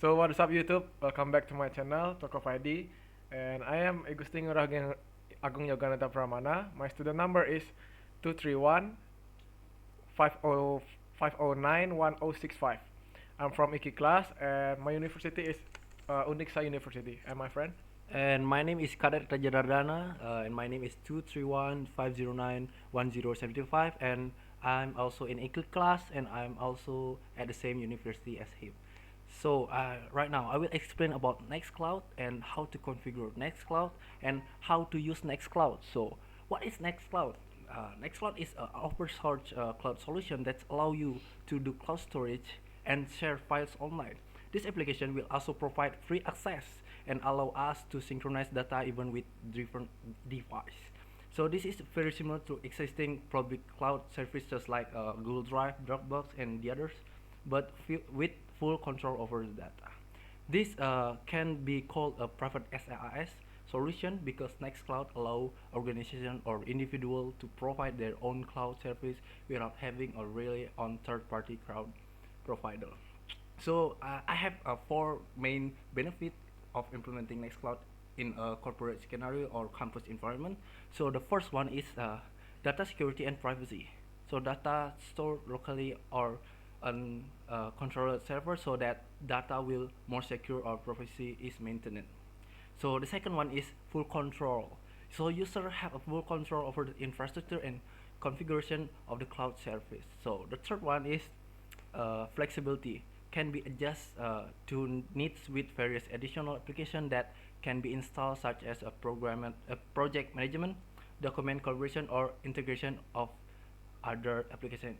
So what's up YouTube? Welcome back to my channel Toko ID, and I am Agustin Agung Yoganata Pramana. My student number is 231 50 5009 1065. I'm from IKI class, and my university is Unixa University. And my friend? And my name is Kadet Rajadardana, and my name is 231-509-1075, and I'm also in Eclipse class, and I'm also at the same university as him. So right now I will explain about Nextcloud and how to configure Nextcloud and how to use Nextcloud. So what is Nextcloud? Nextcloud is an open source cloud solution that allow you to do cloud storage and share files online. This application will also provide free access and allow us to synchronize data even with different device. So this is very similar to existing public cloud services like Google Drive, Dropbox, and the others, but with full control over the data. This can be called a private SaaS solution because Nextcloud allow organization or individual to provide their own cloud service without having a rely on third-party cloud provider. So I have four main benefits of implementing Nextcloud in a corporate scenario or campus environment. So the first one is data security and privacy. So data stored locally or on controlled server so that data will more secure or privacy is maintained. So the second one is full control. So user have a full control over the infrastructure and configuration of the cloud service. So the third one is flexibility can be adjusted to needs with various additional applications that can be installed, such as a project management, document collaboration, or integration of other application.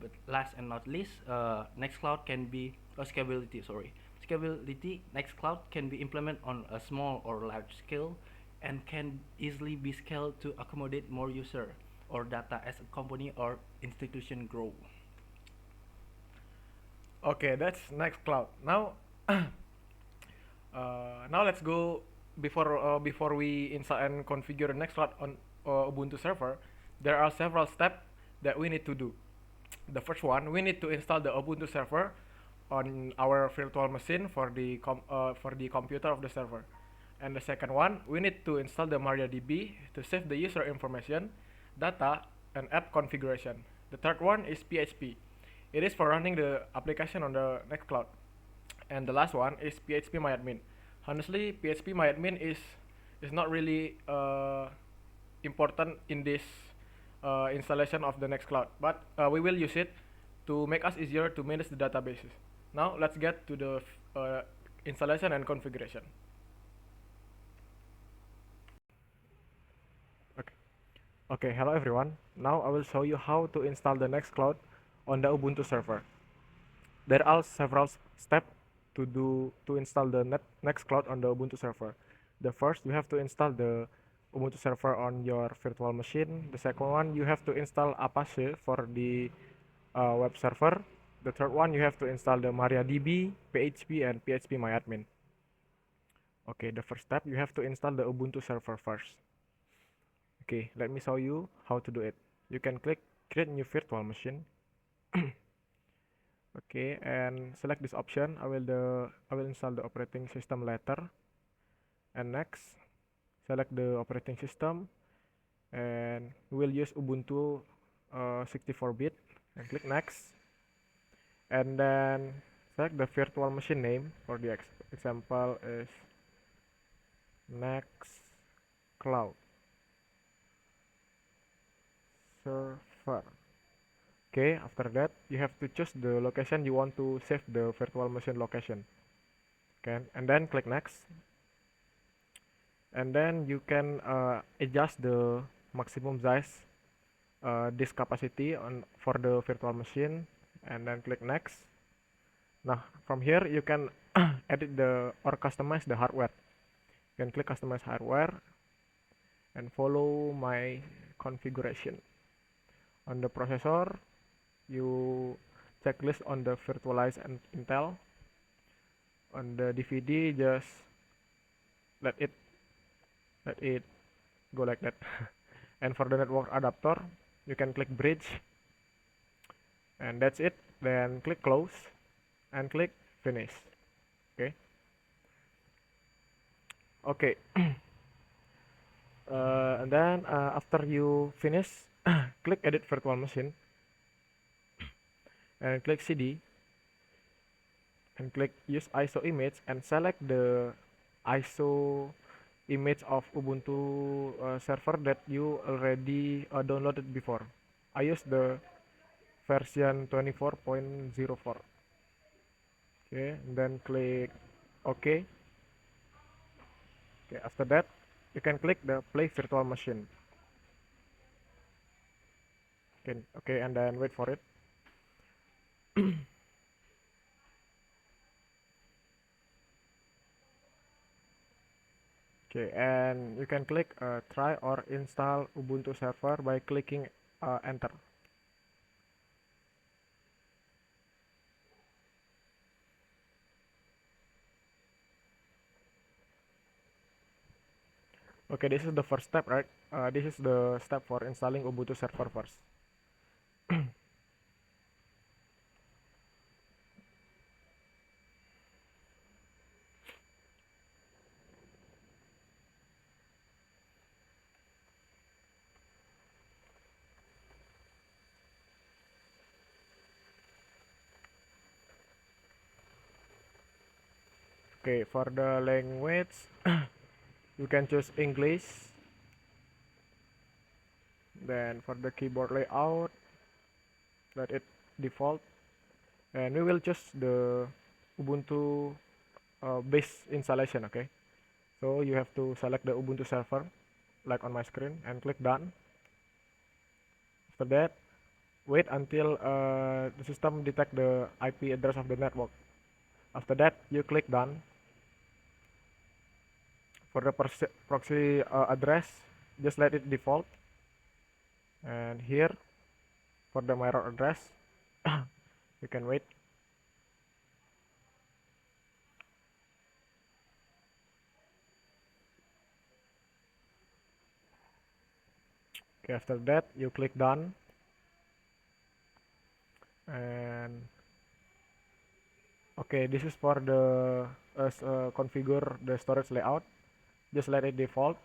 But last and not least, Nextcloud can be scalability. Sorry, scalability. Nextcloud can be implemented on a small or large scale, and can easily be scaled to accommodate more user or data as a company or institution grow. Okay, that's Nextcloud. Now let's go before we install and configure Nextcloud on Ubuntu server. There are several steps that we need to do. The first one, we need to install the Ubuntu server on our virtual machine for the computer of the server. And the second one, we need to install the MariaDB to save the user information, data, and app configuration. The third one is PHP. It is for running the application on the Nextcloud. And the last one is PHP Honestly, PHP is not really important in this installation of the Nextcloud, but we will use it to make us easier to manage the databases. Now let's get to the installation and configuration. Okay. Okay, hello everyone. Now I will show you how to install the Nextcloud on the Ubuntu server. There are several steps to install the Nextcloud on the Ubuntu server. The first, you have to install the Ubuntu server on your virtual machine. The second one, you have to install Apache for the web server. The third one, you have to install the MariaDB, PHP, and PHP Okay, the first step, you have to install the Ubuntu server first. Okay, let me show you how to do it. You can click create new virtual machine. Okay, and select this option. I will install the operating system later. And next, select the operating system, and we will use Ubuntu 64-bit, and click next. And then select the virtual machine name. For the example is Nextcloud server. Okay, after that you have to choose the location you want to save the virtual machine location. Okay, and then click next. And then you can adjust the maximum size disk capacity on for the virtual machine, and then click next. Now from here you can edit the or customize the hardware. You can click customize hardware and follow my configuration. On the processor, you checklist on the virtualize and Intel. On the DVD, just let it let it go like that. And for the network adapter, you can click bridge, and that's it. Then click close and click finish. Okay, Okay. And then after you finish, click edit virtual machine and click CD and click use ISO image and select the ISO image of Ubuntu server that you already downloaded before. I use the version 24.04. Okay, and then click OK. Okay, after that you can click the play virtual machine. Okay, and then wait for it. Okay, and you can click try or install Ubuntu server by clicking enter. Okay, this is the first step, right? This is the step for installing Ubuntu server first. Okay, for the language, you can choose English. Then for the keyboard layout, let it default. And we will choose the Ubuntu base installation, okay? So you have to select the Ubuntu server, like on my screen, and click done. After that, wait until the system detect the IP address of the network. After that, you click done. For the proxy address, just let it default. And here, for the mirror address, you can wait. Okay, after that, you click done. And okay, this is for the configure the storage layout. Just let it default.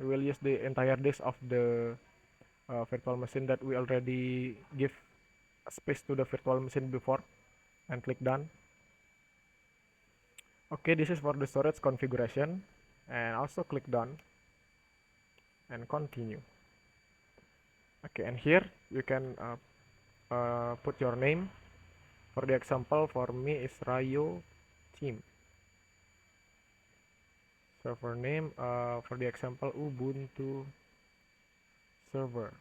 We will use the entire disk of the virtual machine that we already give space to the virtual machine before, and click done. Okay, this is for the storage configuration, and also click done and continue. Okay, and here you can put your name. For the example, for me is Rayo Team. Server name for the example Ubuntu server.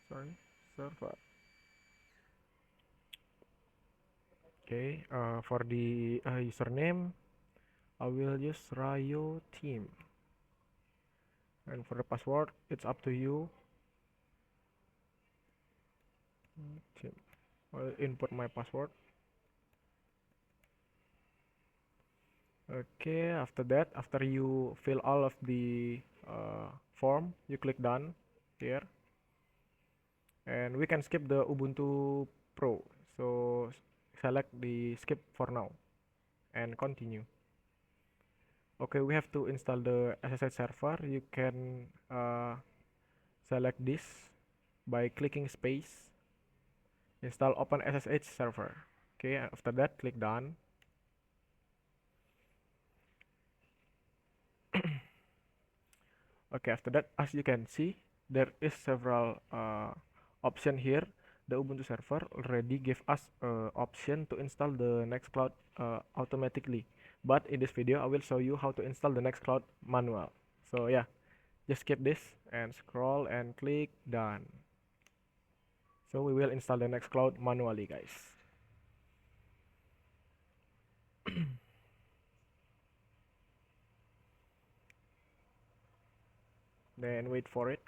Sorry, server. Okay, for the username, I will use Rayo Team. And for the password, it's up to you. Team. I'll input my password. Okay, after that, after you fill all of the form, you click done here. And we can skip the Ubuntu Pro. So select the skip for now and continue. Okay, we have to install the SSH server. You can select this by clicking space. Install Open SSH server. Okay, after that, click done. Okay, after that, as you can see, there is several option here. The Ubuntu server already gave us option to install the Nextcloud automatically. But in this video, I will show you how to install the Nextcloud manual. So yeah, just skip this and scroll and click done. So we will install the Nextcloud manually, guys. Then wait for it.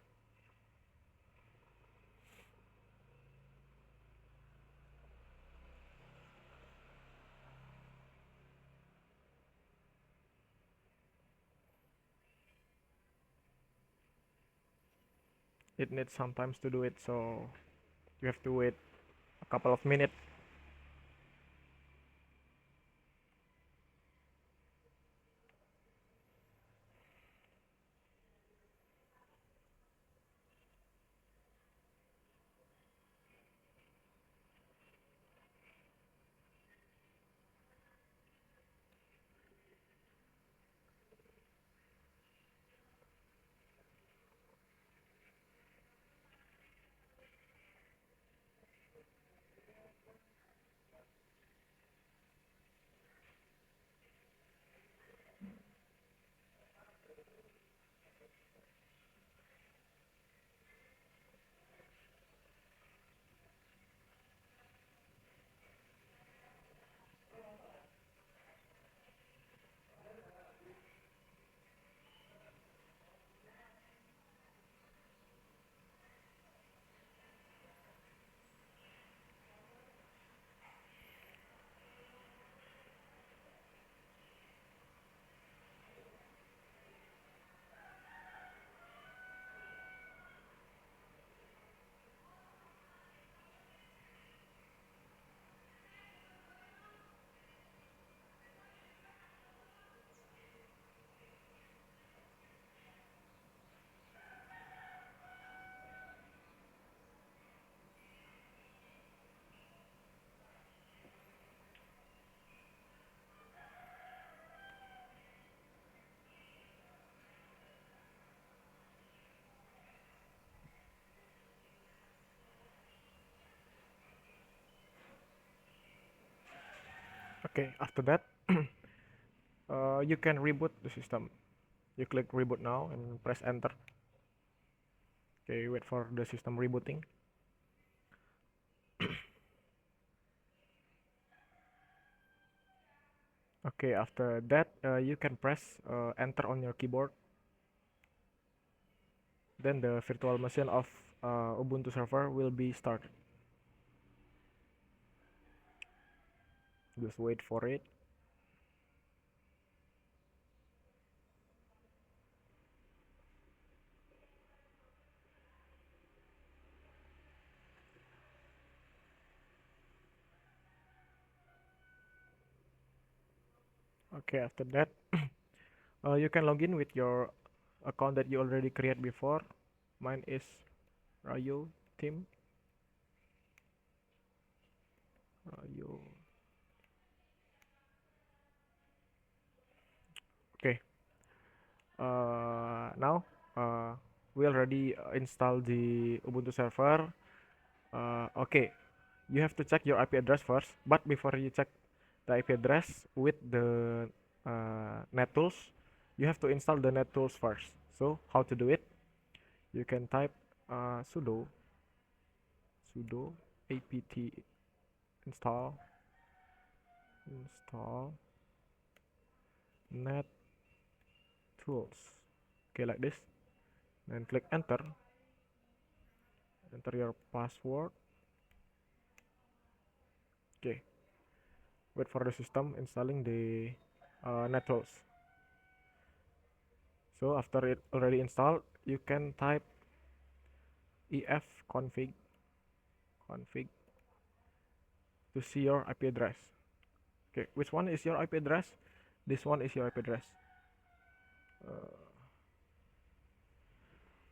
It needs some time to do it, so you have to wait a couple of minutes. Okay, after that, you can reboot the system. You click reboot now and press enter. Okay, wait for the system rebooting. Okay, after that, you can press enter on your keyboard. Then the virtual machine of Ubuntu server will be started. Just wait for it. Okay, after that, you can log in with your account that you already create before. Mine is Rayo Team. Rayo. Okay. Now we already installed the Ubuntu server. Okay, you have to check your IP address first. But before you check the IP address with the NetTools, you have to install the NetTools first. So how to do it? You can type sudo apt install NetTools. Okay, like this. Then click enter. Enter your password. Okay, wait for the system installing the NetTools. So after it already installed, you can type config to see your IP address. Okay, which one is your IP address? This one is your IP address.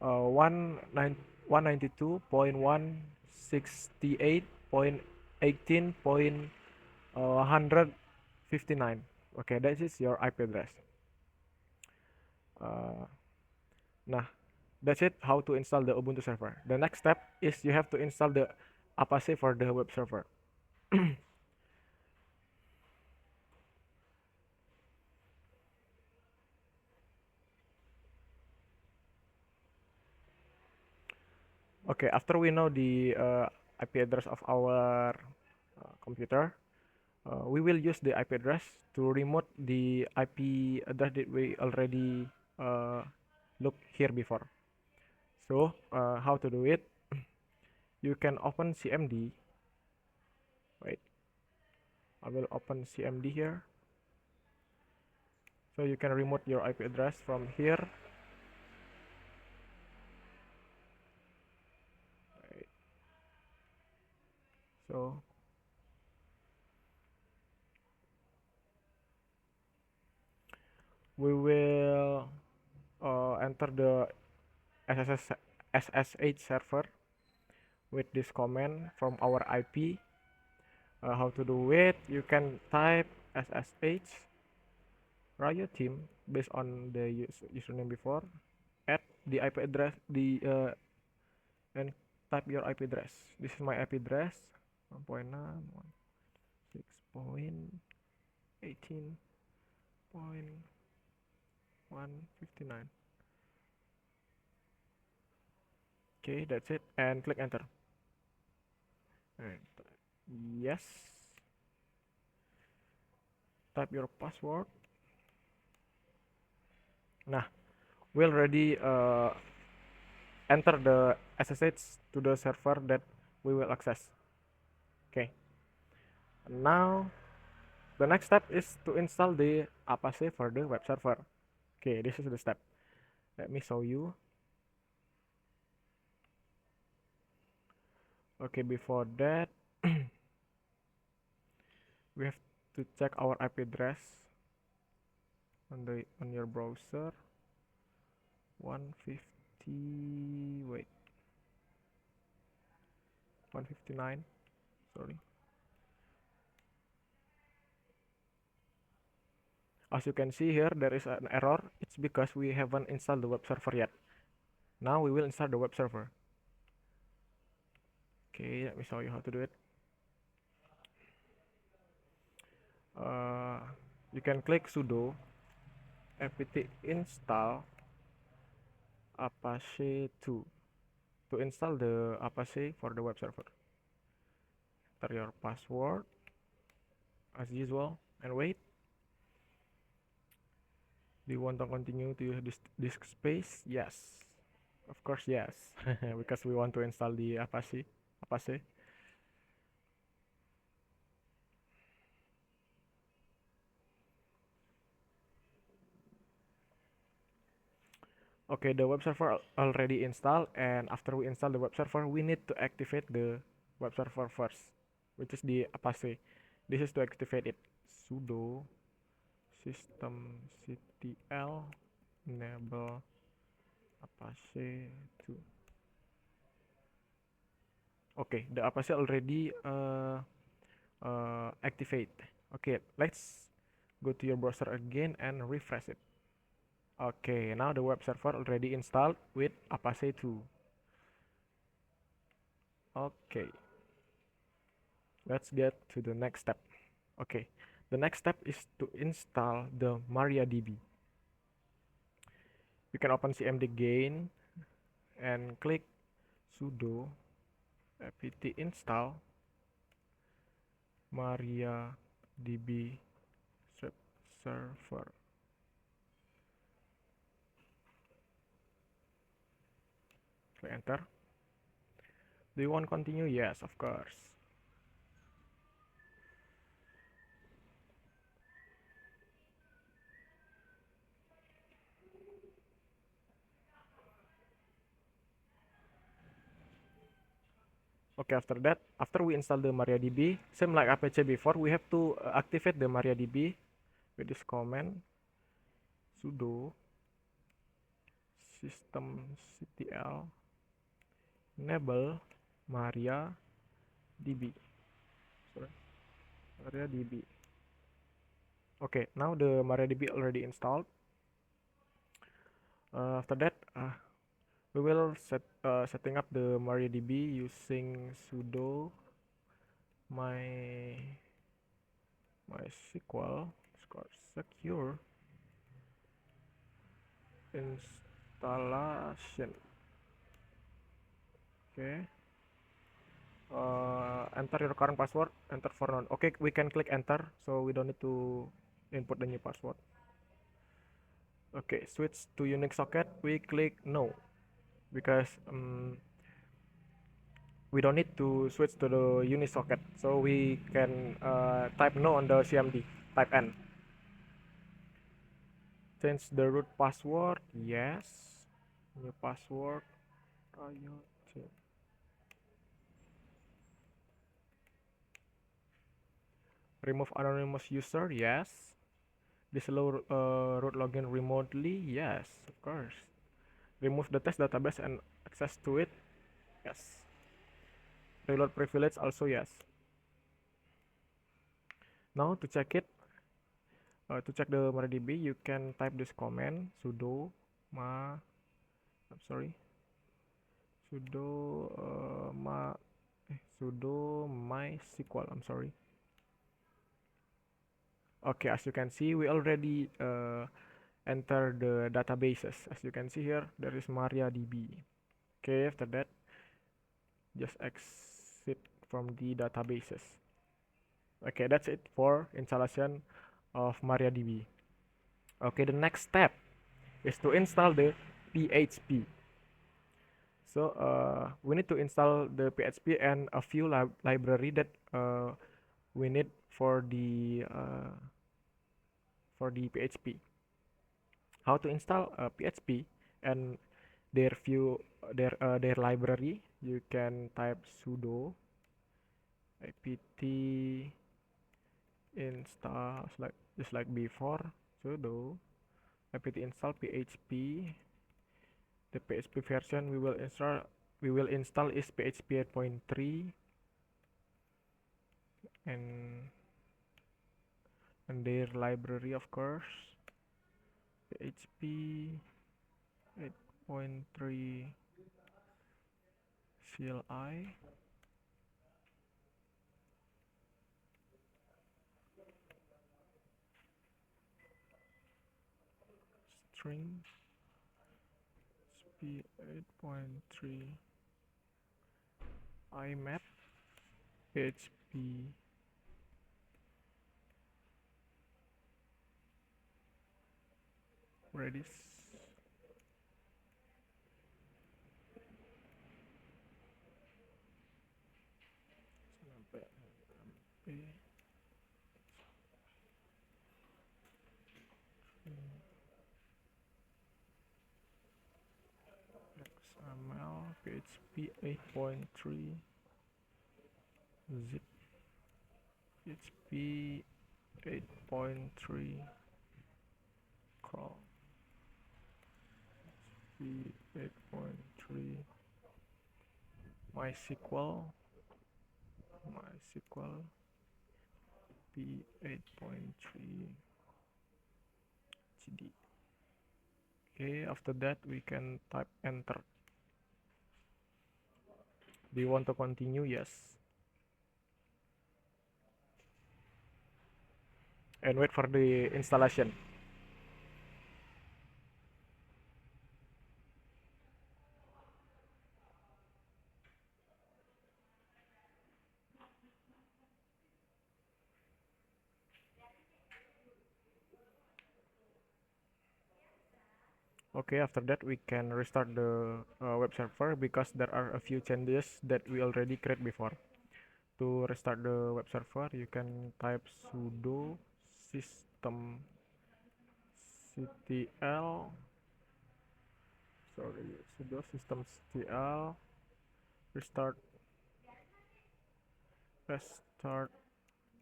One 192.168.18.159. Okay, that is your IP address. Uh, nah, that's it. How to install the Ubuntu server. The next step is you have to install the Apache for the web server. Okay, after we know the IP address of our computer, we will use the IP address to remote the IP address that we already uh, looked here before. So, how to do it? You can open CMD. Wait, I will open CMD here. So you can remote your IP address from here. Wait. So we will enter the SSH server with this command from our IP. How to do it? You can type SSH Rayo team based on the username before. Add the IP address and type your IP address. This is my IP address 1.9.16.18.159. Okay, that's it, and click enter. And yes, type your password. Nah, we already enter the SSH to the server that we will access. Okay, now the next step is to install the Apache for the web server. Okay, this is the step. Let me show you. Okay, before that, we have to check our IP address on your browser. 150. Wait, 159. Sorry. As you can see here, there is an error. It's because we haven't installed the web server yet. Now we will install the web server. Okay, let me show you how to do it. uh, you can click sudo apt install apache 2 to install the apache for the web server. Enter your password as usual and wait. Do you want to continue to use this disk space? Yes, of course, yes. Because we want to install the apache. Okay, the web server already installed, and after we install the web server, we need to activate the web server first, which is the Apache. This is to activate it. Sudo systemctl enable Apache 2. Okay, the Apache already activate. Okay, let's go to your browser again and refresh it. Okay, now the web server already installed with Apache 2. Okay, let's get to the next step. Okay, the next step is to install the MariaDB. You can open cmd gain and click sudo apt install MariaDB server. Click enter. Do you want to continue? Yes, of course. Okay, after that, after we install the MariaDB, same like Apache before, we have to activate the MariaDB with this command sudo systemctl enable MariaDB. Sorry, MariaDB. Okay, now the MariaDB already installed. After that, we will setting up the MariaDB using sudo mysql secure installation. Okay. Enter your current password. Enter for none. Okay, we can click enter, so we don't need to input the new password. Okay, switch to Unix socket. We click no because we don't need to switch to the Unix socket, so we can type no on the CMD. Type N. Change the root password. Yes. New password. Ayo change. Remove anonymous user. Yes. Disallow root login remotely. Yes, of course. Remove the test database and access to it. Yes. Reload privilege also yes. Now to check it, to check the MariaDB, you can type this command sudo sudo sudo mysql. I'm sorry. Okay, as you can see, we already enter the databases. As you can see here, there is MariaDB. Okay, after that, just exit from the databases. Okay, that's it for installation of MariaDB. Okay, the next step is to install the PHP. So we need to install the PHP and a few library that we need for the PHP. How to install PHP and their library? You can type sudo apt install just like before. Sudo apt install PHP. The PHP version we will install is PHP 8.3 and their library, of course, PHP 8.3 CLI. string PHP 8.3 IMAP PHP Redis XML PHP 8.3 zip PHP 8.3 crawl PHP 8.3 MySQL P8.3 cd. Okay, after that we can type enter. Do you want to continue? Yes. And wait for the installation. Okay, after that we can restart the web server because there are a few changes that we already create before. To restart the web server, you can type sudo systemctl sudo systemctl restart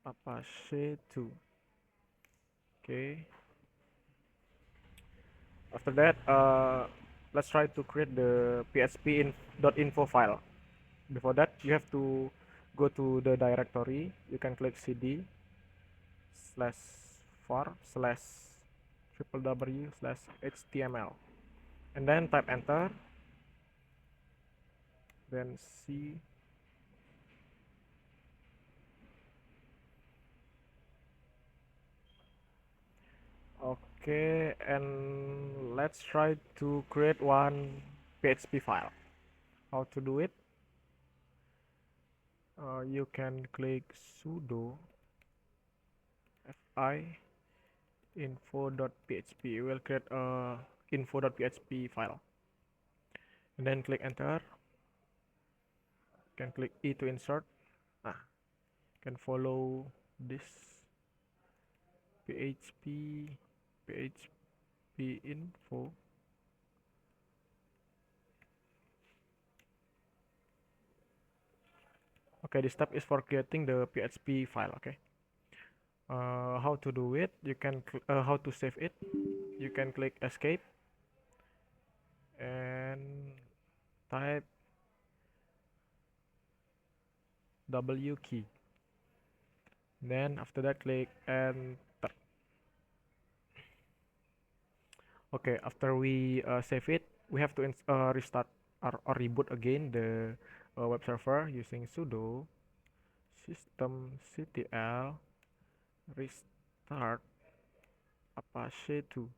Apache 2. Okay, after that let's try to create the php.info file. Before that you have to go to the directory. You can click cd /var/www/html and then type enter, then c okay, and let's try to create one php file. How to do it? You can click sudo fi info.php. We'll create a info.php file and then click enter. You can click E to insert. You can follow this php info. Okay, this step is for creating the php file. Okay, how to do it? You can how to save it? You can click escape and type W key. Then after that click enter. Okay, after we save it, we have to restart or reboot again the web server using sudo systemctl restart Apache 2.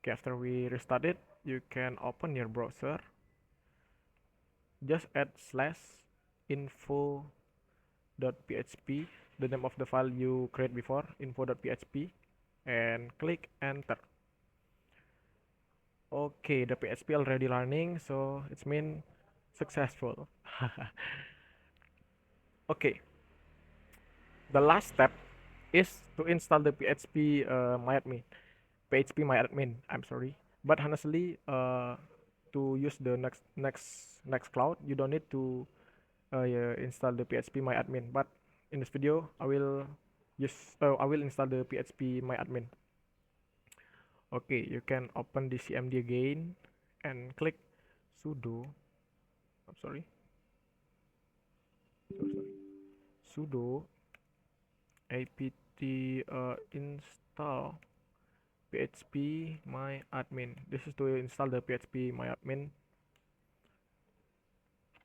Okay, after we restart it, you can open your browser. Just add /info.php, the name of the file you create before, info.php, and click enter. Okay, the PHP already running, so it's mean successful. Okay, the last step is to install the PHP myadmin. I'm sorry, but honestly, to use the Nextcloud, you don't need to yeah, install the PHP myadmin. But in this video, I will install the PHP myadmin. Okay, you can open the CMD again and click sudo. I'm sorry. Sudo apt install php myadmin. This is to install the php myadmin.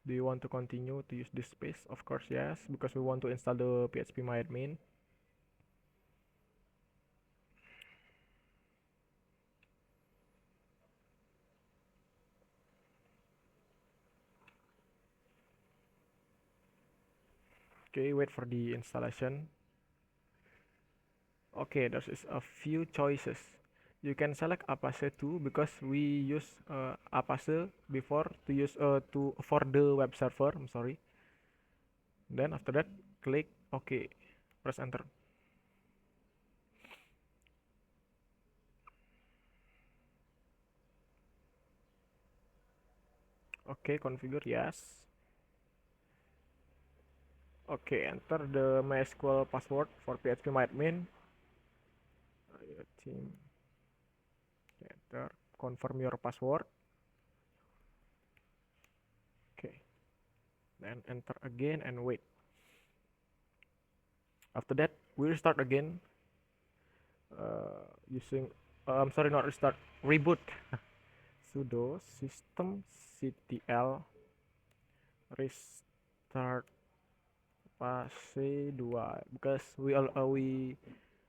Do you want to continue to use this space? Of course yes, because we want to install the php myadmin. Okay, wait for the installation. Okay, there is a few choices. You can select Apache 2 because we use Apache before to use to for the web server. I'm sorry. Then after that, click OK. Press enter. Okay, configure yes. Okay, enter the MySQL password for phpMyAdmin. Team. Enter. Confirm your password. Okay. Then enter again and wait. After that, we restart again using. I'm sorry, not restart. Reboot. Sudo systemctl restart Apache 2 because we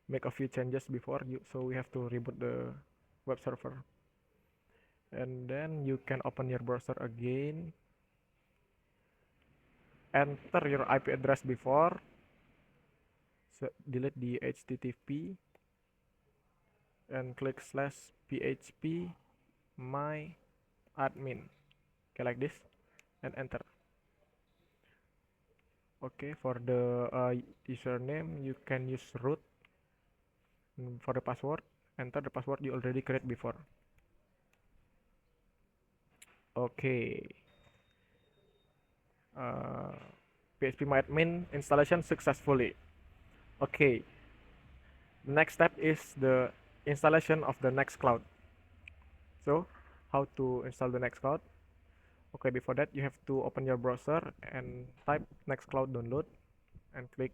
make a few changes before you, so we have to reboot the web server. And then you can open your browser again, enter your IP address before, so delete the HTTP and click /php my admin, okay, like this, and enter. Okay, for the username you can use root. For the password, enter the password you already create before. Okay, uh, phpMyAdmin installation successfully. Okay, the next step is the installation of the Nextcloud. So how to install the Nextcloud? Okay, before that you have to open your browser and type Nextcloud download and click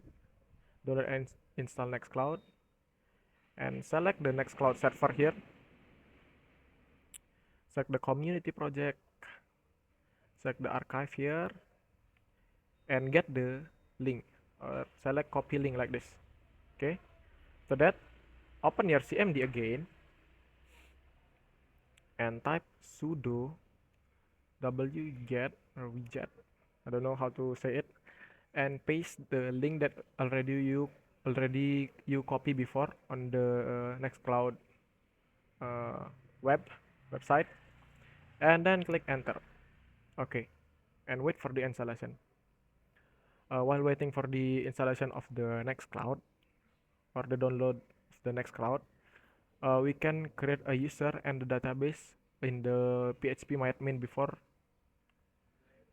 download and install Nextcloud and select the Nextcloud server here. Select the community project, select the archive here, and get the link, or select copy link like this. Okay, so that open your CMD again and type sudo wget or wget, I don't know how to say it, and paste the link that already you copy before on the Nextcloud uh, website, and then click enter. Okay, and wait for the installation. While waiting for the installation of the Nextcloud or the download of the Nextcloud, we can create a user and the database in the phpMyAdmin before.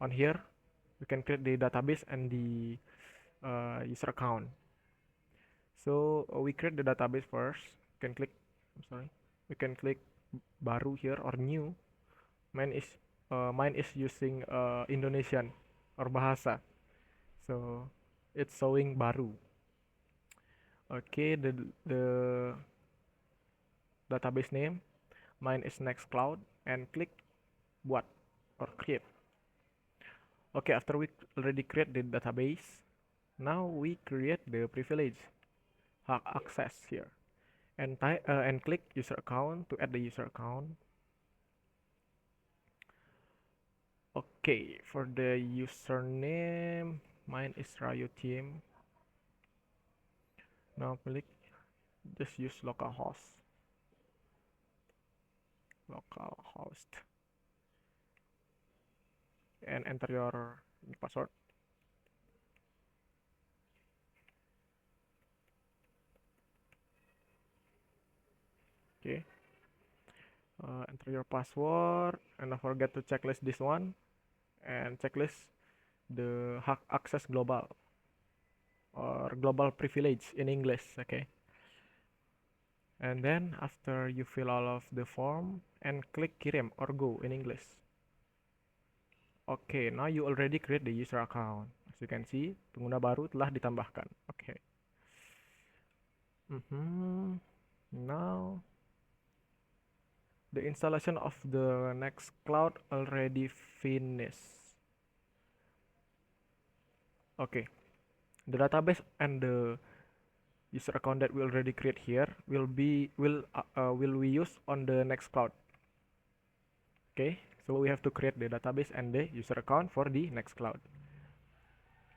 On here we can create the database and the user account. So we create the database first. You can click, I'm sorry, we can click baru here or new. Mine is using Indonesian or bahasa, so it's showing baru. Okay, the database name, mine is Nextcloud, and click buat or create. Okay, after we already create the database, now we create the privilege hak access here, and and click user account to add the user account. Okay, for the username, mine is Rayo Team. Now click, just use localhost, and enter your password. Okay, enter your password, and don't forget to checklist this one, and checklist the hak access global or global privilege in English. Okay, and then after you fill all of the form and click kirim or go in English. Okay, now you already create the user account. As you can see, pengguna baru telah ditambahkan. Okay. Now the installation of the Nextcloud already finished. Okay, the database and the user account that we already create here will we use on the Nextcloud. Okay, so we have to create the database and the user account for the Nextcloud.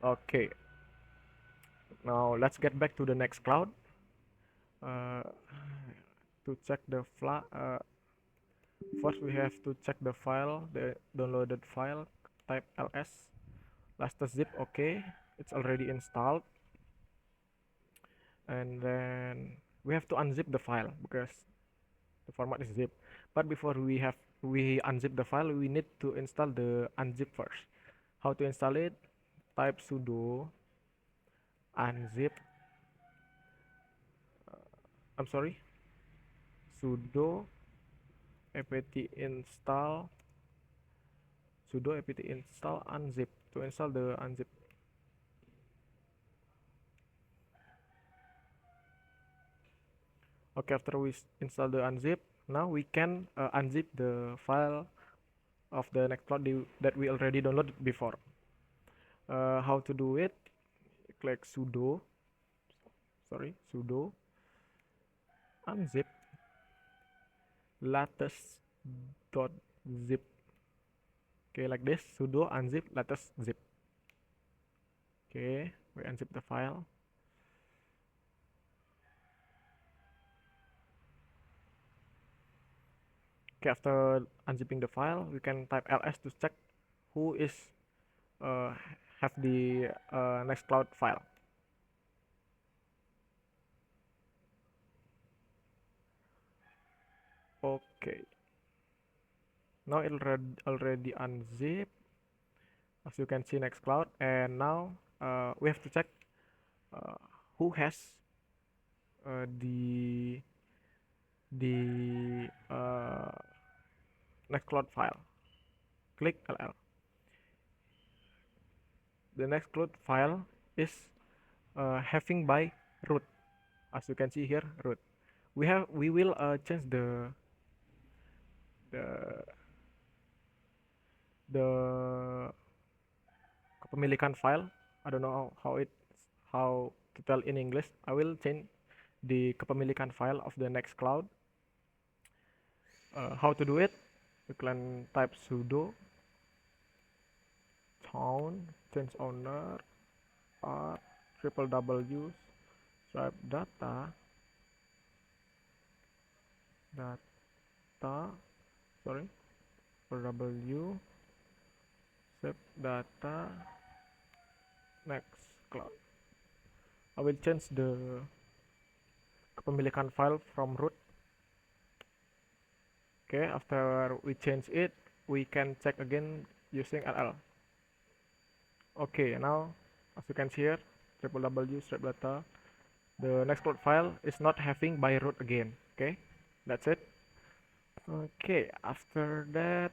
Okay, Now let's get back to the Nextcloud. uh, to check the first we have to check the file, the downloaded file. Type ls zip. Okay, it's already installed. And then we have to unzip the file because the format is zip. But before we unzip the file, we need to install the unzip first. How to install it? Type sudo unzip, I'm sorry, sudo apt install unzip to install the unzip. Okay, after we install the unzip, now we can unzip the file of the Nextcloud that we already downloaded before. How to do it? Click sudo unzip latest.zip. Okay, like this, sudo unzip latest zip. Okay, we unzip the file. Okay, after unzipping the file, we can type ls to check who is uh, have the Nextcloud file. Okay, now it already unzip, as you can see, Nextcloud. And now we have to check uh, who has the Nextcloud file. Click ll. The Nextcloud file is having by root, as you can see here, root. We will change the the kepemilikan file. I don't know how to tell in English. I will change the kepemilikan file of the Nextcloud. How to do it? You can type sudo town change owner www stripe data sorry w save data Nextcloud. I will change the kepemilikan file from root. Okay, after we change it, we can check again using ll. Okay, now as you can see here, www stripe data, the Nextcloud file is not having by root again. Okay, that's it. Okay, after that,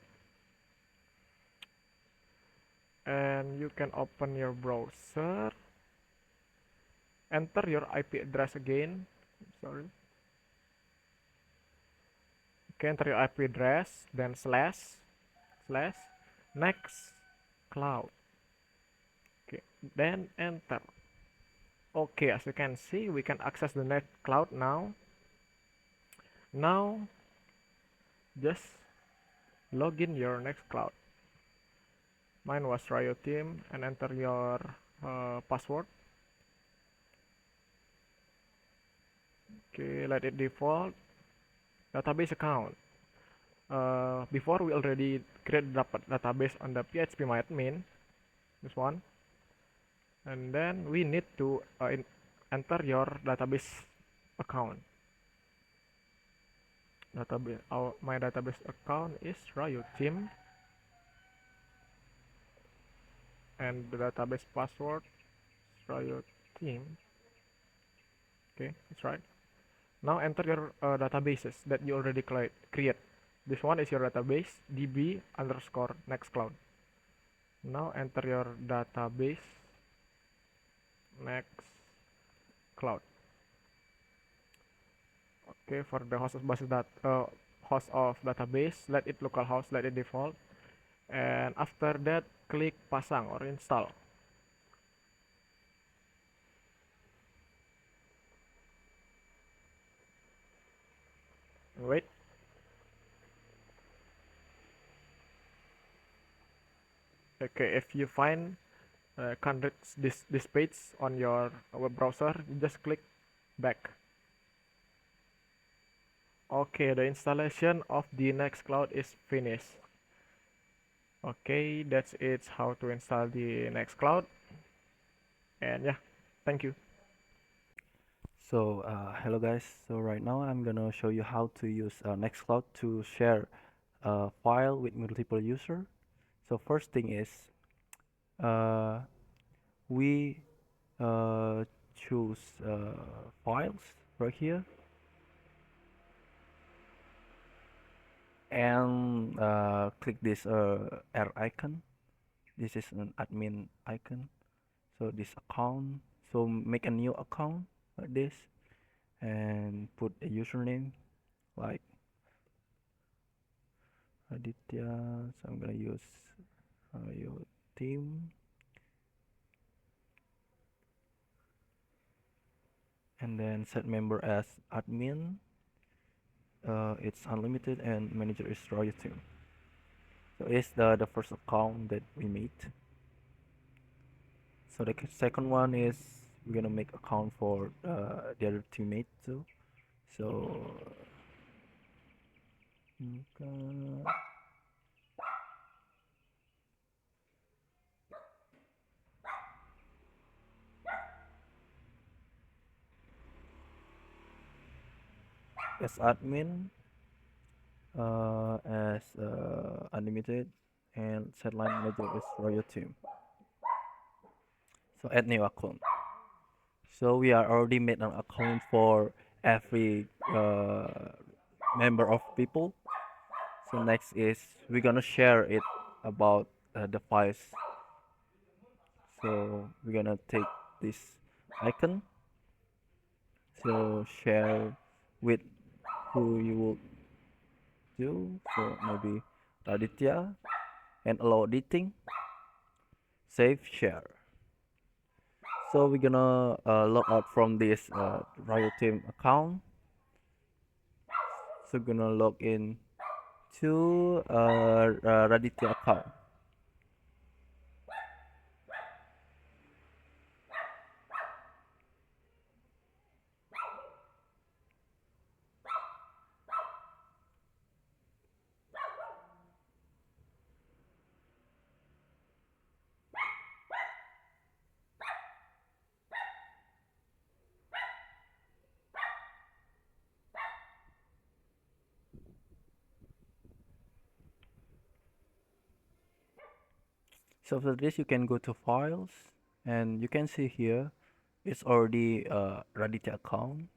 and you can open your browser, enter your IP address again. Sorry. Okay, enter your IP address, then slash Nextcloud. Okay, then enter. Okay, as you can see, we can access the Nextcloud now. Now, just log in your Nextcloud. Mine was Ryo Team, and enter your password. Okay, let it default. Database account. Before we already create database on the phpMyAdmin, this one, and then we need to enter your database account. My database account is Ryo Team, and the database password is Ryo Team. Okay, that's right. Now enter your databases that you already create. This one is your database db underscore Nextcloud. Now enter your database Nextcloud. Okay, for the host of database, let it localhost, let it default, and after that click pasang or install. Wait. Okay, if you find can't reach this page on your web browser, you just click back. Okay, the installation of the Nextcloud is finished. Okay, that's it how to install the Nextcloud. And yeah, thank you. So hello guys. So right now I'm gonna show you how to use Nextcloud to share a file with multiple user. So first thing is uh, we choose files right here and click this R icon. This is an admin icon. So this account. So make a new account like this and put a username like Aditya. So I'm gonna use your team and then set member as admin. It's unlimited and manager is Royal team. So it's the first account that we made. So the second one is we're gonna make account for the other teammate too. So as admin, as unlimited, and set line manager is Royal team. So add new account. So we are already made an account for every member of people. So next is we're gonna share it about the files. So we're gonna take this icon. So share with who you will do. So maybe Raditya and allow editing. Save share. So we're gonna log out from this Riot Team account. So gonna log in to Raditya account. So after this, you can go to files, and you can see here it's already Raditya account.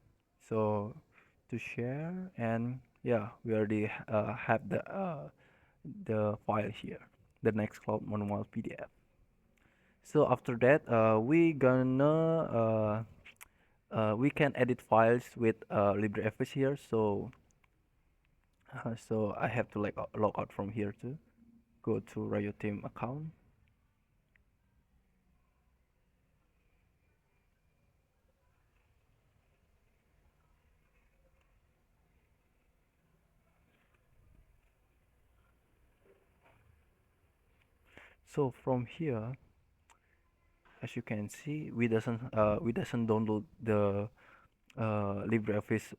So to share, and yeah, we already have the file here, the Nextcloud manual PDF. So after that, we can edit files with LibreOffice here. So so I have to like log out from here too. Go to Riot Team account. So from here, as you can see, we doesn't download the LibreOffice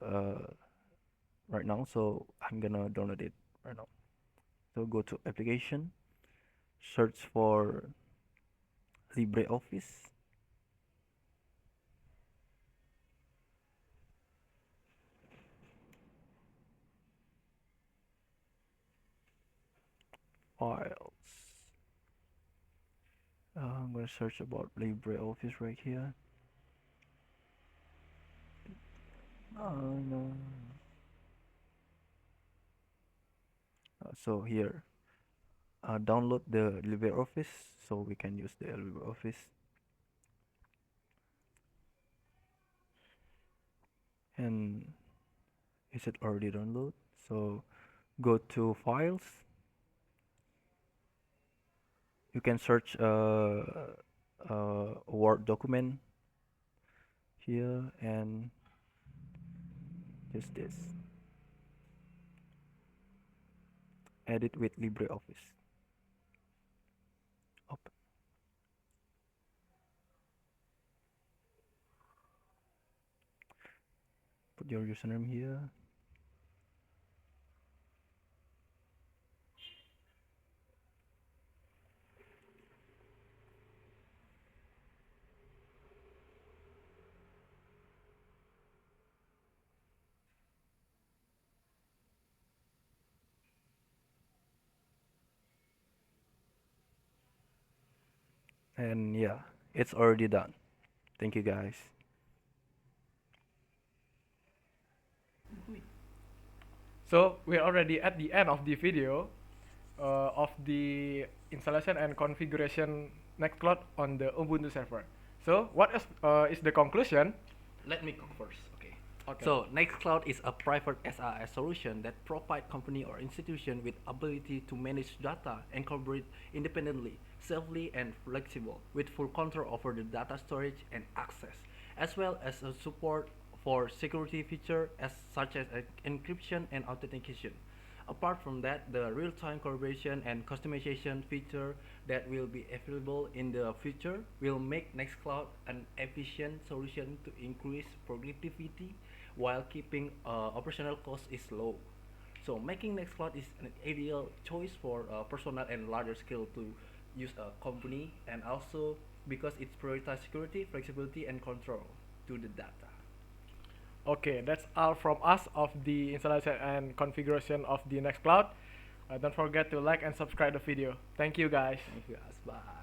right now. So I'm gonna download it right now. So go to application, search for LibreOffice. Files. I'm gonna search about LibreOffice right here. No. So here, download the LibreOffice so we can use the LibreOffice. And is it already download? So go to files. You can search a Word document here and just this. Edit with LibreOffice. Open. your username here. And yeah, it's already done. Thank you guys. So we're already at the end of the video of the installation and configuration Nextcloud on the Ubuntu server. So what is the conclusion? Let me cook first. Okay. Okay. So Nextcloud is a private SaaS solution that provide company or institution with ability to manage data and collaborate independently, safely and flexible, with full control over the data storage and access, as well as a support for security feature as such as encryption and authentication. Apart from that, the real-time collaboration and customization feature that will be available in the future will make Nextcloud an efficient solution to increase productivity while keeping operational cost is low. So making Nextcloud is an ideal choice for personal and larger scale to use a company, and also because it prioritizes security, flexibility, and control to the data. Okay, that's all from us of the installation and configuration of the Nextcloud. Don't forget to like and subscribe the video. Thank you guys. Thank you guys. Bye.